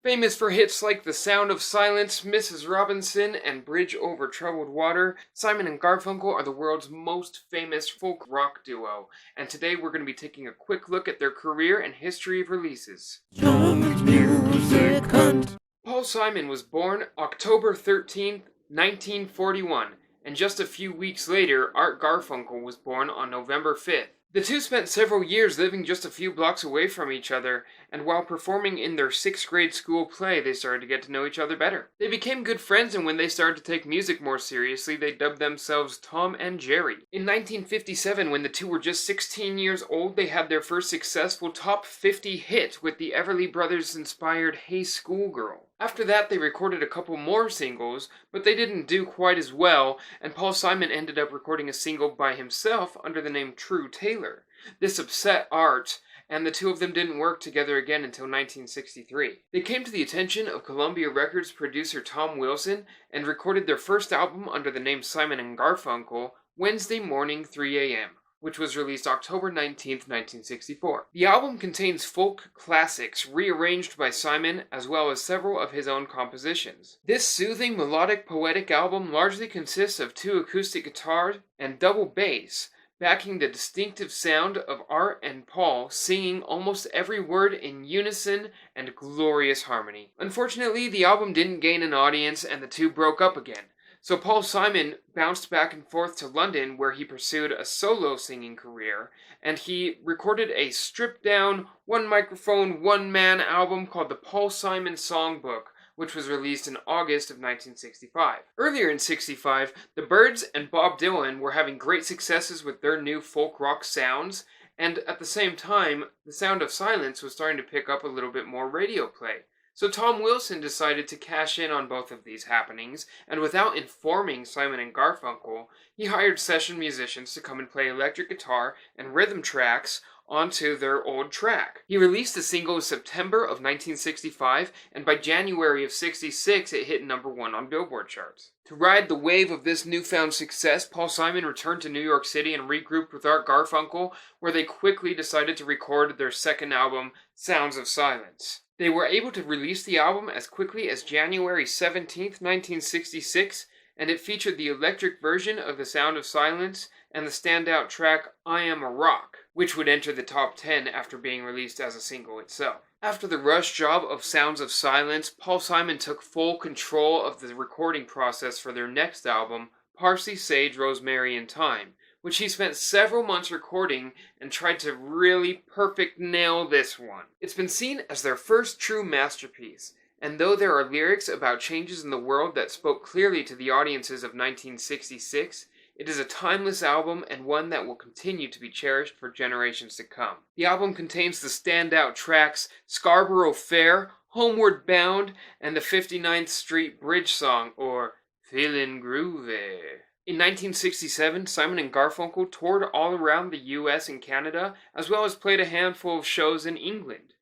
Famous for hits like The Sound of Silence, Mrs. Robinson, and Bridge Over Troubled Water, Simon and Garfunkel are the world's most famous folk rock duo, and today we're going to be taking a quick look at their career and history of releases. John's Music Hunt. Paul Simon was born October 13th, 1941, and just a few weeks later, Art Garfunkel was born on November 5th. The two spent several years living just a few blocks away from each other, and while performing in their 6th grade school play, they started to get to know each other better. They became good friends, and when they started to take music more seriously, they dubbed themselves Tom and Jerry. In 1957, when the two were just 16 years old, they had their first successful top 50 hit with the Everly Brothers-inspired Hey Schoolgirl. After that, they recorded a couple more singles, but they didn't do quite as well, and Paul Simon ended up recording a single by himself under the name True Taylor. This upset Art, and the two of them didn't work together again until 1963. They came to the attention of Columbia Records producer Tom Wilson and recorded their first album under the name Simon and Garfunkel, Wednesday Morning 3 a.m., which was released October 19, 1964. The album contains folk classics rearranged by Simon as well as several of his own compositions. This soothing, melodic, poetic album largely consists of 2 acoustic guitars and double bass, backing the distinctive sound of Art and Paul singing almost every word in unison and glorious harmony. Unfortunately, the album didn't gain an audience and the two broke up again. So Paul Simon bounced back and forth to London, where he pursued a solo singing career, and he recorded a stripped-down, one-microphone, one-man album called the Paul Simon Songbook, which was released in August of 1965. Earlier in '65, the Byrds and Bob Dylan were having great successes with their new folk rock sounds, and at the same time, The Sound of Silence was starting to pick up a little bit more radio play. So Tom Wilson decided to cash in on both of these happenings, and without informing Simon and Garfunkel, he hired session musicians to come and play electric guitar and rhythm tracks onto their old track. He released the single in September of 1965, and by January of '66 it hit number 1 on Billboard charts. To ride the wave of this newfound success, Paul Simon returned to New York City and regrouped with Art Garfunkel, where they quickly decided to record their second album, Sounds of Silence. They were able to release the album as quickly as January 17, 1966, and it featured the electric version of The Sound of Silence and the standout track I Am a Rock, which would enter the top 10 after being released as a single itself. After the rush job of Sounds of Silence, Paul Simon took full control of the recording process for their next album, Parsley, Sage, Rosemary, and Thyme, which he spent several months recording and tried to really perfect nail this one. It's been seen as their first true masterpiece, and though there are lyrics about changes in the world that spoke clearly to the audiences of 1966, it is a timeless album and one that will continue to be cherished for generations to come. The album contains the standout tracks Scarborough Fair, Homeward Bound, and the 59th Street Bridge song, or Feelin' Groovy. In 1967, Simon and Garfunkel toured all around the US and Canada, as well as played a handful of shows in England.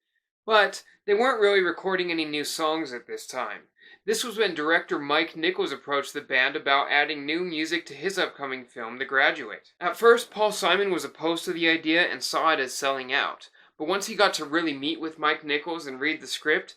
But they weren't really recording any new songs at this time. This was when director Mike Nichols approached the band about adding new music to his upcoming film, The Graduate. At first, Paul Simon was opposed to the idea and saw it as selling out. But once he got to really meet with Mike Nichols and read the script,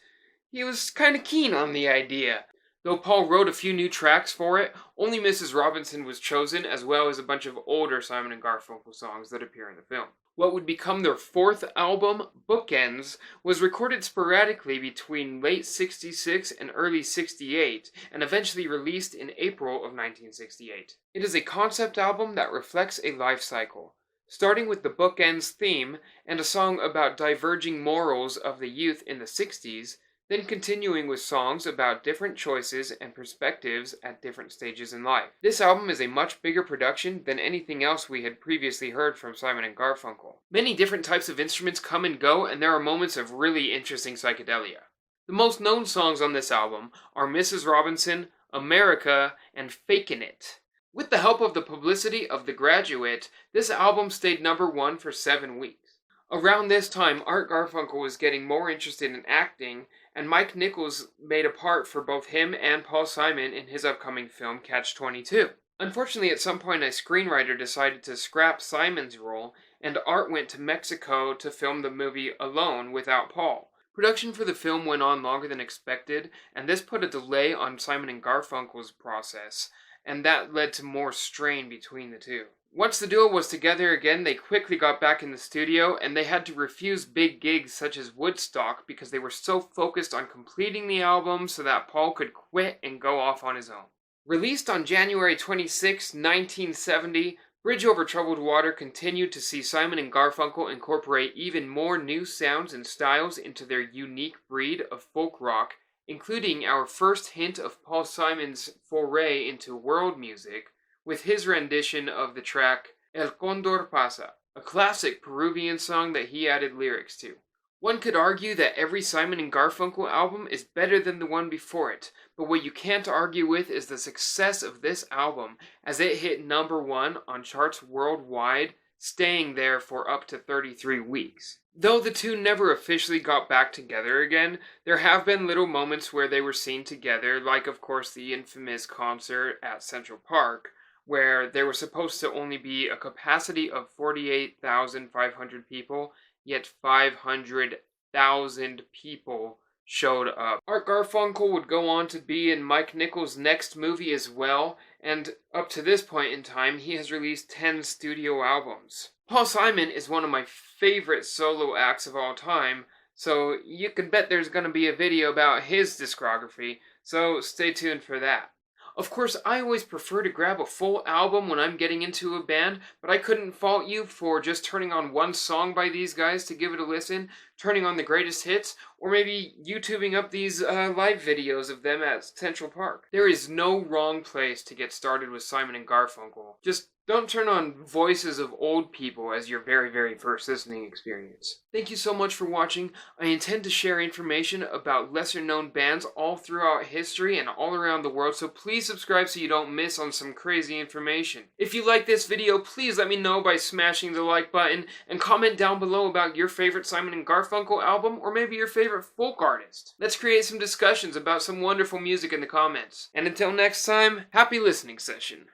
he was kind of keen on the idea. Though Paul wrote a few new tracks for it, only Mrs. Robinson was chosen, as well as a bunch of older Simon and Garfunkel songs that appear in the film. What would become their 4th album, Bookends, was recorded sporadically between late '66 and early '68, and eventually released in April of 1968. It is a concept album that reflects a life cycle, starting with the Bookends theme and a song about diverging morals of the youth in the '60s, then continuing with songs about different choices and perspectives at different stages in life. This album is a much bigger production than anything else we had previously heard from Simon and Garfunkel. Many different types of instruments come and go, and there are moments of really interesting psychedelia. The most known songs on this album are Mrs. Robinson, America, and Fakin' It. With the help of the publicity of The Graduate, this album stayed number 1 for 7 weeks. Around this time, Art Garfunkel was getting more interested in acting, and Mike Nichols made a part for both him and Paul Simon in his upcoming film Catch-22. Unfortunately, at some point a screenwriter decided to scrap Simon's role, and Art went to Mexico to film the movie alone without Paul. Production for the film went on longer than expected, and this put a delay on Simon and Garfunkel's process, and that led to more strain between the two. Once the duo was together again, they quickly got back in the studio, and they had to refuse big gigs such as Woodstock because they were so focused on completing the album so that Paul could quit and go off on his own. Released on January 26, 1970, Bridge Over Troubled Water continued to see Simon and Garfunkel incorporate even more new sounds and styles into their unique breed of folk rock, including our first hint of Paul Simon's foray into world music, with his rendition of the track El Condor Pasa, a classic Peruvian song that he added lyrics to. One could argue that every Simon and Garfunkel album is better than the one before it, but what you can't argue with is the success of this album, as it hit number 1 on charts worldwide, staying there for up to 33 weeks. Though the two never officially got back together again, there have been little moments where they were seen together, like of course the infamous concert at Central Park, where there was supposed to only be a capacity of 48,500 people, yet 500,000 people showed up. Art Garfunkel would go on to be in Mike Nichols' next movie as well, and up to this point in time, he has released 10 studio albums. Paul Simon is one of my favorite solo acts of all time, so you can bet there's going to be a video about his discography, so stay tuned for that. Of course, I always prefer to grab a full album when I'm getting into a band, but I couldn't fault you for just turning on one song by these guys to give it a listen, turning on the greatest hits, or maybe YouTubing up these live videos of them at Central Park. There is no wrong place to get started with Simon and Garfunkel. Just don't turn on voices of old people as your very, very first listening experience. Thank you so much for watching. I intend to share information about lesser known bands all throughout history and all around the world, so please subscribe so you don't miss on some crazy information. If you like this video, please let me know by smashing the like button, and comment down below about your favorite Simon and Garfunkel album, or maybe your favorite folk artist. Let's create some discussions about some wonderful music in the comments. And until next time, happy listening session.